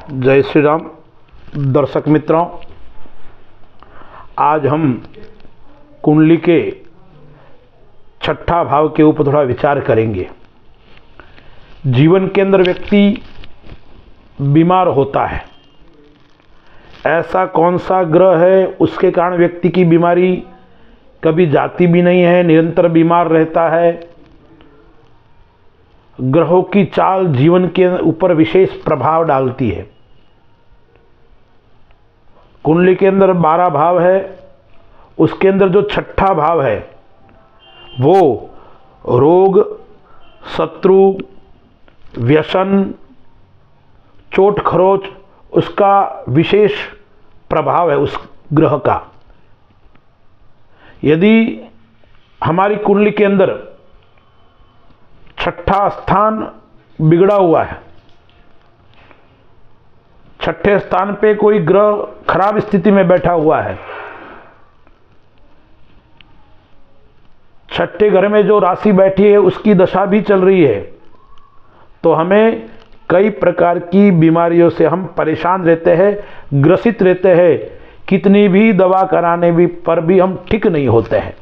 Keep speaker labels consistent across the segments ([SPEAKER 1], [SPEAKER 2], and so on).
[SPEAKER 1] जय श्री राम। दर्शक मित्रों, आज हम कुंडली के छठा भाव के ऊपर थोड़ा विचार करेंगे। जीवन के अंदर व्यक्ति बीमार होता है, ऐसा कौन सा ग्रह है उसके कारण व्यक्ति की बीमारी कभी जाती भी नहीं है, निरंतर बीमार रहता है। ग्रहों की चाल जीवन के ऊपर विशेष प्रभाव डालती है। कुंडली के अंदर 12 भाव है, उसके अंदर जो छठा भाव है वो रोग, शत्रु, व्यसन, चोट खरोच, उसका विशेष प्रभाव है उस ग्रह का। यदि हमारी कुंडली के अंदर छठा स्थान बिगड़ा हुआ है, छठे स्थान पे कोई ग्रह खराब स्थिति में बैठा हुआ है, छठे घर में जो राशि बैठी है उसकी दशा भी चल रही है, तो हमें कई प्रकार की बीमारियों से हम परेशान रहते हैं, ग्रसित रहते हैं। कितनी भी दवा कराने भी पर भी हम ठीक नहीं होते हैं।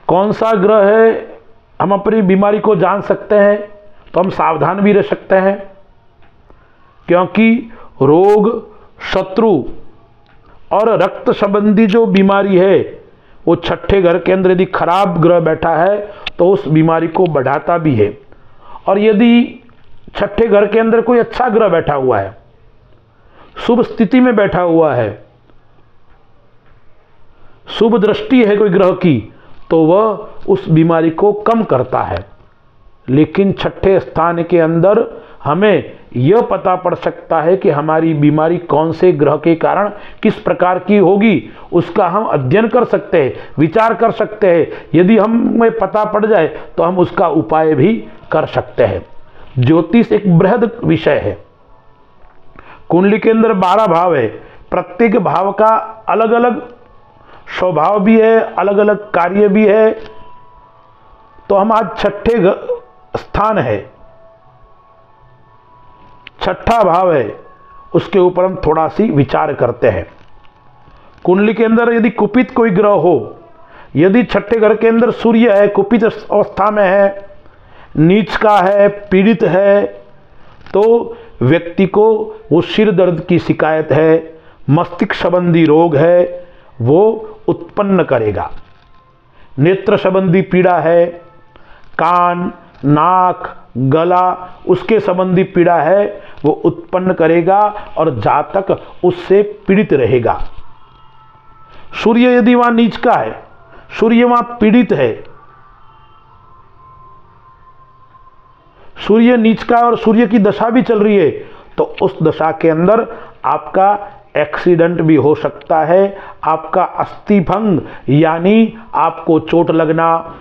[SPEAKER 1] कौन सा ग्रह है हम अपनी बीमारी को जान सकते हैं तो हम सावधान भी रह सकते हैं, क्योंकि रोग, शत्रु और रक्त संबंधी जो बीमारी है वो छठे घर के अंदर यदि खराब ग्रह बैठा है तो उस बीमारी को बढ़ाता भी है। और यदि छठे घर के अंदर कोई अच्छा ग्रह बैठा हुआ है, शुभ स्थिति में बैठा हुआ है, शुभ दृष्टि है कोई ग्रह की, तो वह उस बीमारी को कम करता है। लेकिन छठे स्थान के अंदर हमें यह पता पड़ सकता है कि हमारी बीमारी कौन से ग्रह के कारण किस प्रकार की होगी, उसका हम अध्ययन कर सकते हैं, विचार कर सकते हैं। यदि हमें पता पड़ जाए तो हम उसका उपाय भी कर सकते हैं। ज्योतिष एक बृहद विषय है। कुंडली के अंदर 12 भाव है, प्रत्येक भाव का अलग अलग स्वभाव भी है, अलग अलग कार्य भी है। तो हम आज छठे स्थान है, छठा भाव है, उसके ऊपर हम थोड़ा सी विचार करते हैं। कुंडली के अंदर यदि कुपित कोई ग्रह हो, यदि छठे घर के अंदर सूर्य है, कुपित अवस्था में है, नीच का है, पीड़ित है, तो व्यक्ति को वो सिर दर्द की शिकायत है, मस्तिष्क संबंधी रोग है, वो उत्पन्न करेगा। नेत्र संबंधी पीड़ा है, कान, नाक, गला, उसके संबंधी पीड़ा है, वो उत्पन्न करेगा और जातक उससे पीड़ित रहेगा। सूर्य यदि वहां नीच का है, सूर्य वहां पीड़ित है, सूर्य नीच का और सूर्य की दशा भी चल रही है, तो उस दशा के अंदर आपका एक्सीडेंट भी हो सकता है, आपका अस्थि भंग यानी आपको चोट लगना,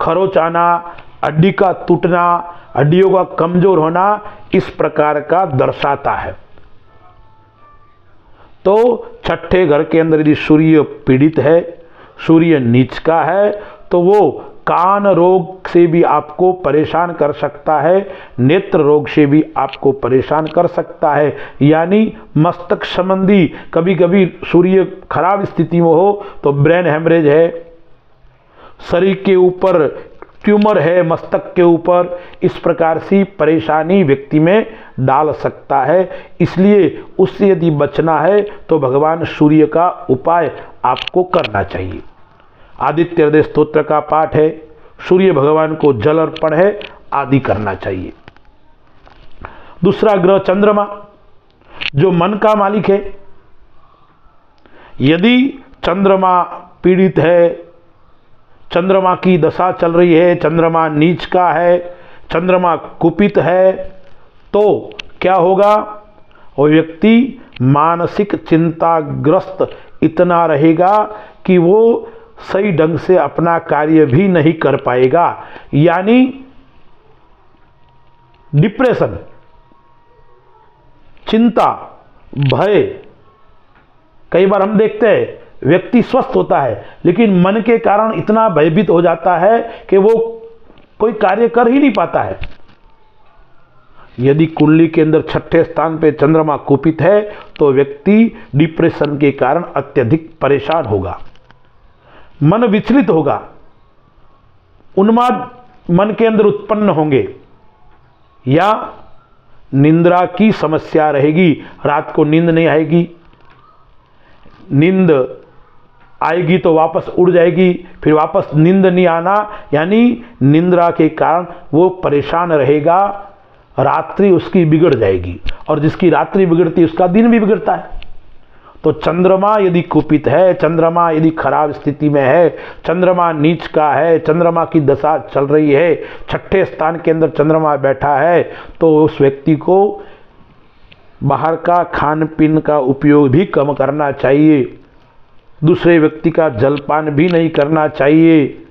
[SPEAKER 1] खरोच आना, हड्डी का टूटना, हड्डियों का कमजोर होना, इस प्रकार का दर्शाता है। तो छठे घर के अंदर यदि सूर्य पीड़ित है, सूर्य नीच का है, तो वो कान रोग से भी आपको परेशान कर सकता है, नेत्र रोग से भी आपको परेशान कर सकता है। यानी मस्तक संबंधी, कभी कभी सूर्य खराब स्थिति में हो तो ब्रेन हेमरेज है, शरीर के ऊपर ट्यूमर है, मस्तक के ऊपर, इस प्रकार से परेशानी व्यक्ति में डाल सकता है। इसलिए उससे यदि बचना है तो भगवान सूर्य का उपाय आपको करना चाहिए। आदित्य हृदय स्तोत्र का पाठ है, सूर्य भगवान को जल अर्पण है, आदि करना चाहिए। दूसरा ग्रह चंद्रमा, जो मन का मालिक है। यदि चंद्रमा पीड़ित है, चंद्रमा की दशा चल रही है, चंद्रमा नीच का है, चंद्रमा कुपित है, तो क्या होगा? वो व्यक्ति मानसिक चिंताग्रस्त इतना रहेगा कि वो सही ढंग से अपना कार्य भी नहीं कर पाएगा। यानी डिप्रेशन, चिंता, भय। कई बार हम देखते हैं व्यक्ति स्वस्थ होता है लेकिन मन के कारण इतना भयभीत हो जाता है कि वो कोई कार्य कर ही नहीं पाता है। यदि कुंडली के अंदर छठे स्थान पे चंद्रमा कुपित है तो व्यक्ति डिप्रेशन के कारण अत्यधिक परेशान होगा, मन विचलित होगा, उन्माद मन के अंदर उत्पन्न होंगे या निंद्रा की समस्या रहेगी, रात को नींद नहीं आएगी, नींद आएगी तो वापस उड़ जाएगी, फिर वापस नींद नहीं आना, यानी निंद्रा के कारण वो परेशान रहेगा, रात्रि उसकी बिगड़ जाएगी और जिसकी रात्रि बिगड़ती है उसका दिन भी बिगड़ता है। तो चंद्रमा यदि कुपित है, चंद्रमा यदि खराब स्थिति में है, चंद्रमा नीच का है, चंद्रमा की दशा चल रही है, छठे स्थान के अंदर चंद्रमा बैठा है, तो उस व्यक्ति को बाहर का खान पीन का उपयोग भी कम करना चाहिए, दूसरे व्यक्ति का जलपान भी नहीं करना चाहिए,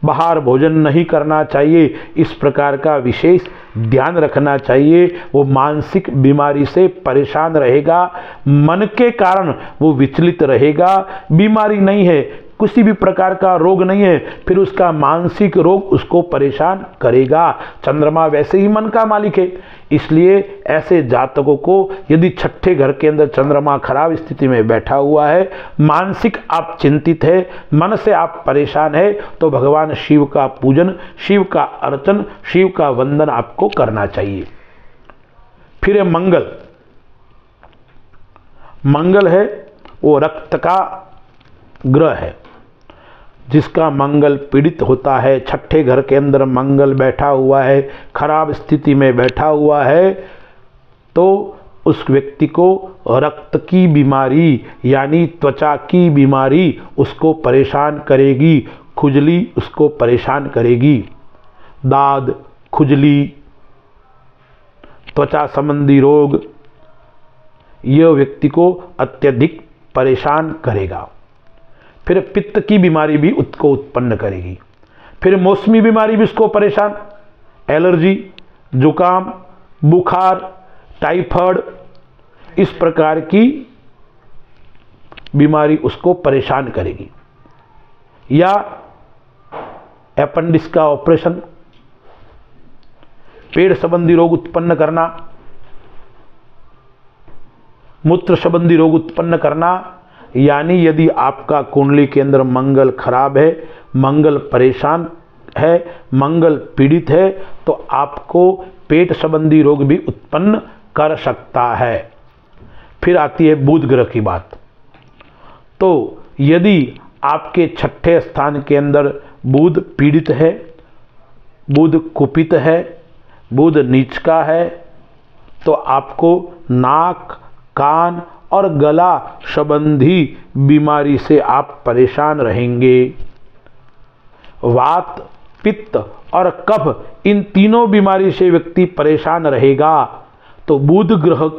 [SPEAKER 1] बाहर भोजन नहीं करना चाहिए, इस प्रकार का विशेष ध्यान रखना चाहिए। वो मानसिक बीमारी से परेशान रहेगा, मन के कारण वो विचलित रहेगा, बीमारी नहीं है, किसी भी प्रकार का रोग नहीं है, फिर उसका मानसिक रोग उसको परेशान करेगा। चंद्रमा वैसे ही मन का मालिक है, इसलिए ऐसे जातकों को यदि छठे घर के अंदर चंद्रमा खराब स्थिति में बैठा हुआ है, मानसिक आप चिंतित है, मन से आप परेशान है, तो भगवान शिव का पूजन, शिव का अर्चन, शिव का वंदन आपको करना चाहिए। फिर मंगल, मंगल है वो रक्त का ग्रह है, जिसका मंगल पीड़ित होता है, छठे घर के अंदर मंगल बैठा हुआ है, खराब स्थिति में बैठा हुआ है, तो उस व्यक्ति को रक्त की बीमारी यानी त्वचा की बीमारी उसको परेशान करेगी, खुजली उसको परेशान करेगी, दाद, खुजली, त्वचा संबंधी रोग, यह व्यक्ति को अत्यधिक परेशान करेगा। फिर पित्त की बीमारी भी उसको उत्पन्न करेगी, फिर मौसमी बीमारी भी उसको परेशान, एलर्जी, जुकाम, बुखार, टाइफाइड, इस प्रकार की बीमारी उसको परेशान करेगी, या अपेंडिक्स का ऑपरेशन, पेट संबंधी रोग उत्पन्न करना, मूत्र संबंधी रोग उत्पन्न करना, यानी यदि आपका कुंडली के अंदर मंगल खराब है, मंगल परेशान है, मंगल पीड़ित है, तो आपको पेट संबंधी रोग भी उत्पन्न कर सकता है। फिर आती है बुध ग्रह की बात। तो यदि आपके छठे स्थान के अंदर बुध पीड़ित है, बुध कुपित है, बुध नीच का है, तो आपको नाक, कान और गला संबंधी बीमारी से आप परेशान रहेंगे। वात, पित्त और कफ, इन तीनों बीमारी से व्यक्ति परेशान रहेगा। तो बुध ग्रह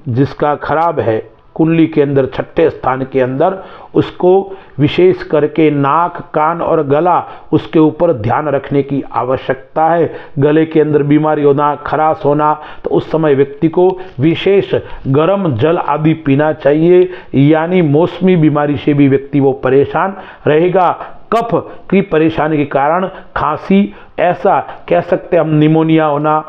[SPEAKER 1] जिसका खराब है कुंडली के अंदर छठे स्थान के अंदर, उसको विशेष करके नाक, कान और गला, उसके ऊपर ध्यान रखने की आवश्यकता है। गले के अंदर बीमारी होना, खराश होना, तो उस समय व्यक्ति को विशेष गर्म जल आदि पीना चाहिए, यानी मौसमी बीमारी से भी व्यक्ति वो परेशान रहेगा। कफ की परेशानी के कारण खांसी, ऐसा कह सकते हम निमोनिया होना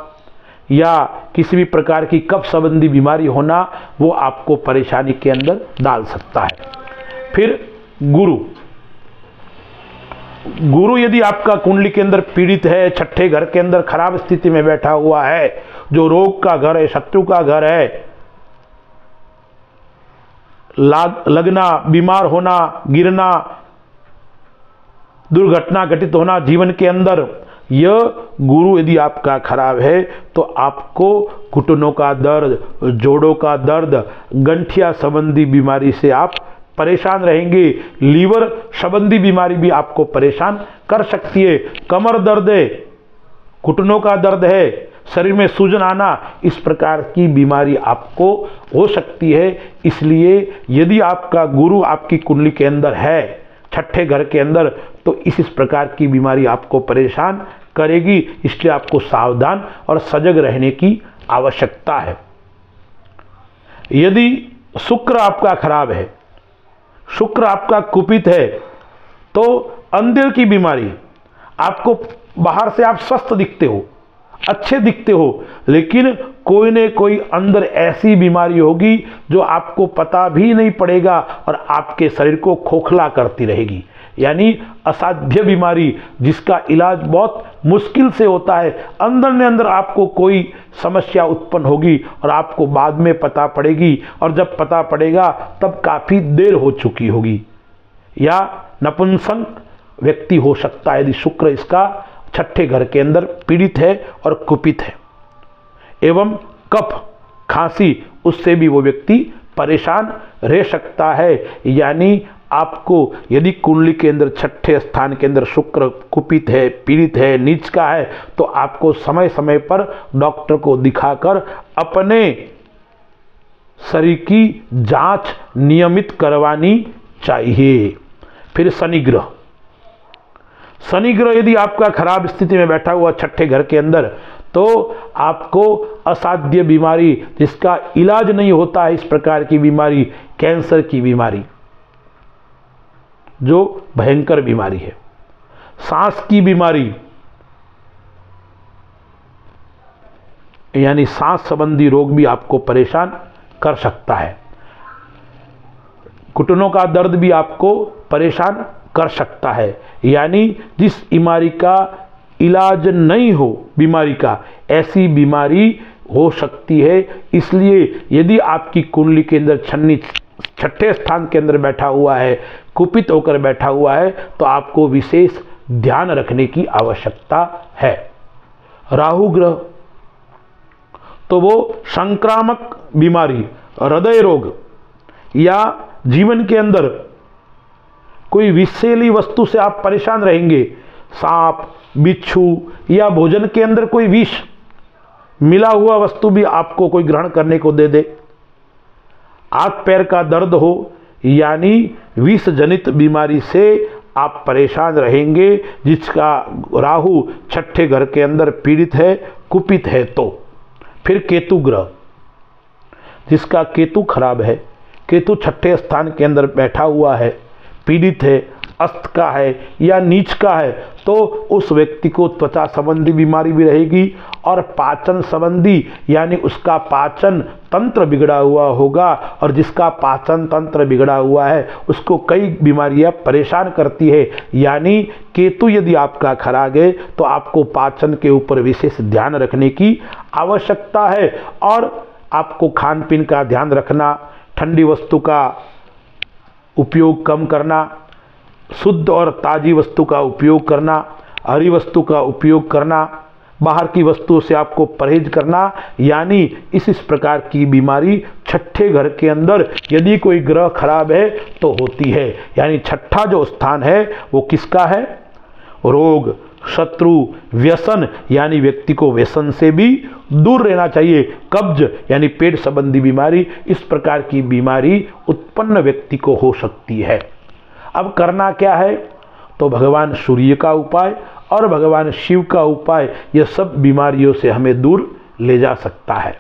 [SPEAKER 1] या किसी भी प्रकार की कफ संबंधी बीमारी होना, वो आपको परेशानी के अंदर डाल सकता है। फिर गुरु, गुरु यदि आपका कुंडली के अंदर पीड़ित है, छठे घर के अंदर खराब स्थिति में बैठा हुआ है, जो रोग का घर है, शत्रु का घर है, लगना, बीमार होना, गिरना, दुर्घटना घटित होना जीवन के अंदर, यह गुरु यदि आपका खराब है तो आपको घुटनों का दर्द, जोड़ों का दर्द, गंठिया संबंधी बीमारी से आप परेशान रहेंगे। लीवर संबंधी बीमारी भी आपको परेशान कर सकती है। कमर दर्द है, घुटनों का दर्द है, शरीर में सूजन आना, इस प्रकार की बीमारी आपको हो सकती है। इसलिए यदि आपका गुरु आपकी कुंडली के अंदर है, छठे घर के अंदर, तो इस प्रकार की बीमारी आपको परेशान करेगी। इसलिए आपको सावधान और सजग रहने की आवश्यकता है। यदि शुक्र आपका खराब है, शुक्र आपका कुपित है, तो अंधेर की बीमारी, आपको बाहर से आप स्वस्थ दिखते हो, अच्छे दिखते हो, लेकिन कोई न कोई अंदर ऐसी बीमारी होगी जो आपको पता भी नहीं पड़ेगा और आपके शरीर को खोखला करती रहेगी। यानी असाध्य बीमारी जिसका इलाज बहुत मुश्किल से होता है, अंदर ने अंदर आपको कोई समस्या उत्पन्न होगी और आपको बाद में पता पड़ेगी, और जब पता पड़ेगा तब काफ़ी देर हो चुकी होगी। या नपुंसक व्यक्ति हो सकता है यदि शुक्र इसका छठे घर के अंदर पीड़ित है और कुपित है, एवं कफ खांसी उससे भी वो व्यक्ति परेशान रह सकता है। यानी आपको यदि कुंडली के अंदर छठे स्थान के अंदर शुक्र कुपित है, पीड़ित है, नीच का है, तो आपको समय समय पर डॉक्टर को दिखाकर अपने शरीर की जांच नियमित करवानी चाहिए। फिर शनि ग्रह, शनि ग्रह यदि आपका खराब स्थिति में बैठा हुआ छठे घर के अंदर, तो आपको असाध्य बीमारी जिसका इलाज नहीं होता है, इस प्रकार की बीमारी, कैंसर की बीमारी जो भयंकर बीमारी है, सांस की बीमारी यानी सांस संबंधी रोग भी आपको परेशान कर सकता है, घुटनों का दर्द भी आपको परेशान कर सकता है। यानी जिस बीमारी का इलाज नहीं हो, बीमारी का ऐसी बीमारी हो सकती है। इसलिए यदि आपकी कुंडली के अंदर शनि छठे स्थान के अंदर बैठा हुआ है, कुपित होकर बैठा हुआ है, तो आपको विशेष ध्यान रखने की आवश्यकता है। राहु ग्रह, तो वो संक्रामक बीमारी, हृदय रोग या जीवन के अंदर कोई विषैली वस्तु से आप परेशान रहेंगे, सांप, बिच्छू या भोजन के अंदर कोई विष मिला हुआ वस्तु भी आपको कोई ग्रहण करने को दे दे, हाथ पैर का दर्द हो, यानी विष जनित बीमारी से आप परेशान रहेंगे जिसका राहु छठे घर के अंदर पीड़ित है, कुपित है। तो फिर केतु ग्रह, जिसका केतु खराब है, केतु छठे स्थान के अंदर बैठा हुआ है, पीड़ित है, अस्त का है या नीच का है, तो उस व्यक्ति को त्वचा संबंधी बीमारी भी रहेगी और पाचन संबंधी, यानी उसका पाचन तंत्र बिगड़ा हुआ होगा, और जिसका पाचन तंत्र बिगड़ा हुआ है उसको कई बीमारियां परेशान करती है। यानी केतु यदि आपका खराब है तो आपको पाचन के ऊपर विशेष ध्यान रखने की आवश्यकता है, और आपको खान पीन का ध्यान रखना, ठंडी वस्तु का उपयोग कम करना, शुद्ध और ताज़ी वस्तु का उपयोग करना, हरी वस्तु का उपयोग करना, बाहर की वस्तुओं से आपको परहेज करना। यानी इस प्रकार की बीमारी छठे घर के अंदर यदि कोई ग्रह खराब है तो होती है। यानी छठा जो स्थान है वो किसका है? रोग, शत्रु, व्यसन, यानी व्यक्ति को व्यसन से भी दूर रहना चाहिए। कब्ज यानी पेट संबंधी बीमारी, इस प्रकार की बीमारी उत्पन्न व्यक्ति को हो सकती है। अब करना क्या है? तो भगवान सूर्य का उपाय और भगवान शिव का उपाय, यह सब बीमारियों से हमें दूर ले जा सकता है,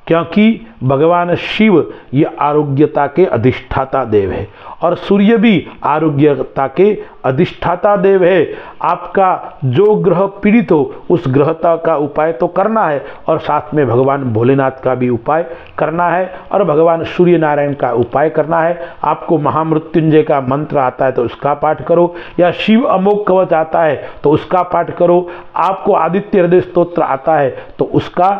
[SPEAKER 1] क्योंकि भगवान शिव ये आरोग्यता के अधिष्ठाता देव है और सूर्य भी आरोग्यता के अधिष्ठाता देव है। आपका जो ग्रह पीड़ित हो उस ग्रहता का उपाय तो करना है, और साथ में भगवान भोलेनाथ का भी उपाय करना है और भगवान सूर्य नारायण का उपाय करना है। आपको महामृत्युंजय का मंत्र आता है तो उसका पाठ करो, या शिव अमोघ कवच आता है तो उसका पाठ करो। आपको आदित्य हृदय स्तोत्र आता है तो उसका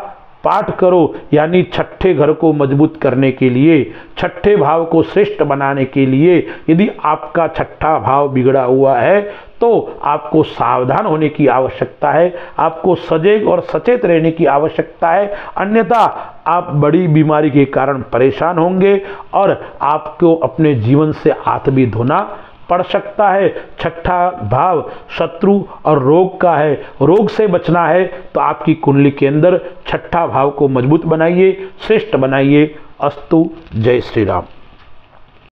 [SPEAKER 1] पाठ करो। यानी छठे घर को मजबूत करने के लिए, छठे भाव को श्रेष्ठ बनाने के लिए, यदि आपका छठा भाव बिगड़ा हुआ है तो आपको सावधान होने की आवश्यकता है, आपको सजग और सचेत रहने की आवश्यकता है। अन्यथा आप बड़ी बीमारी के कारण परेशान होंगे और आपको अपने जीवन से हाथ भी धोना पड़ सकता है। छठा भाव शत्रु और रोग का है, रोग से बचना है तो आपकी कुंडली के अंदर छठा भाव को मजबूत बनाइए, श्रेष्ठ बनाइए। अस्तु। जय श्री राम।